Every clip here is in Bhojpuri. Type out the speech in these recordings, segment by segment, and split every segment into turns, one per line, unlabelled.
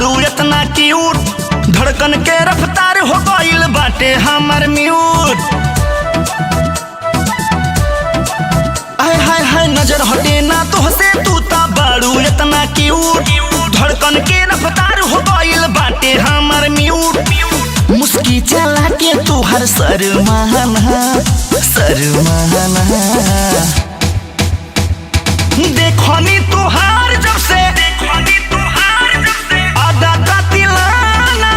बारू इतना क्यूट, धड़कन के रफ्तार हो गइल बाटे हमर म्यूट। आय हाय हाय नजर हटे ना तोहसे, तू ता बारू इतना क्यूट, धड़कन के रफ्तार हो गइल बाटे हमर म्यूट। मुस्की चला के तू हर शर्माना शर्माना, देखनी तुहार जब से आधा कातिलाना,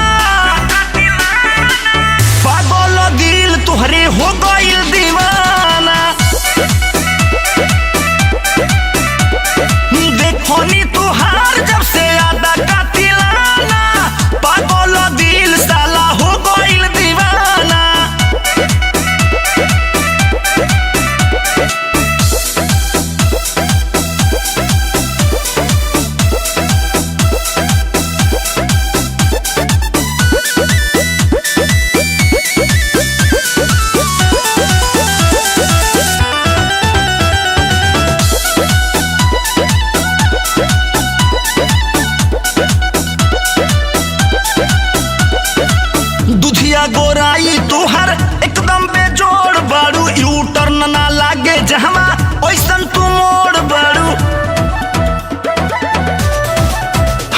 पागल दिल तुहरे हो गइल दीवाना। देखनी तुहार जब से आधा कातिलाना, पागल दिल साला हो गइल दीवाना। दुधिया गोराई तुहर एकदम बेजोड़ बारू, यू टर्न ना लागे जहमा ओइसन तू मोड़ बारू।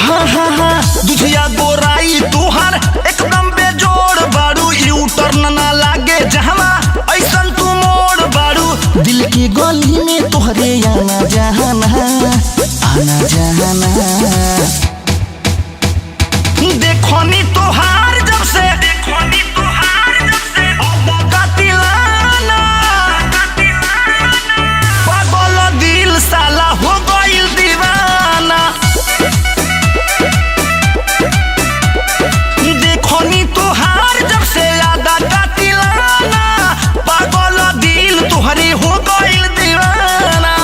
हाँ हाँ हाँ दुधिया गोराई तुहर एकदम बेजोड़ बारू, यू टर्न ना लागे जहमा ओइसन तू मोड़ बारू। दिल की गली में तोहरे आना जाना आना जाना, देखनी तोहार जब से आधा कातिलाना, पागल दिल साला हो गइल दीवाना। देखनी तोहार जब से आधा कातिलाना, पागल दिल तुहरे हो गइल दीवाना।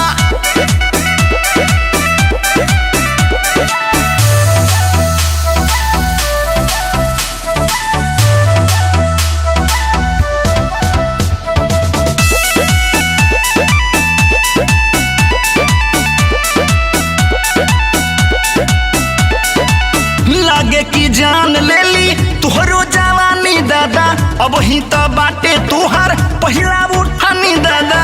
लागे की जान ले ली तुहरो जवानी दादा, अब ही तो बाटे तुहार पहिला उठानी दादा।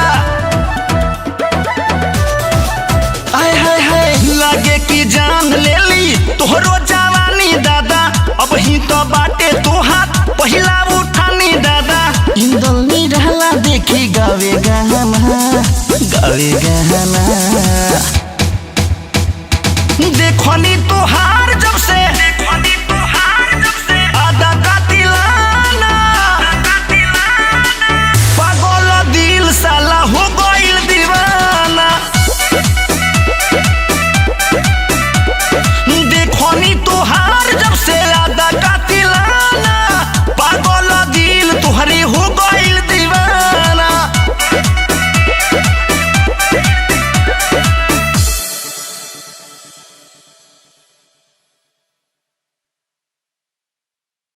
आय हाय हाय लागे की जान ले ली तुहरो जवानी दादा, अब ही तो बाटे तुहार पहिला उठानी दादा। इंदल नी रहला देखी गावे गाना गावे गाना, देखनी तुहार जब से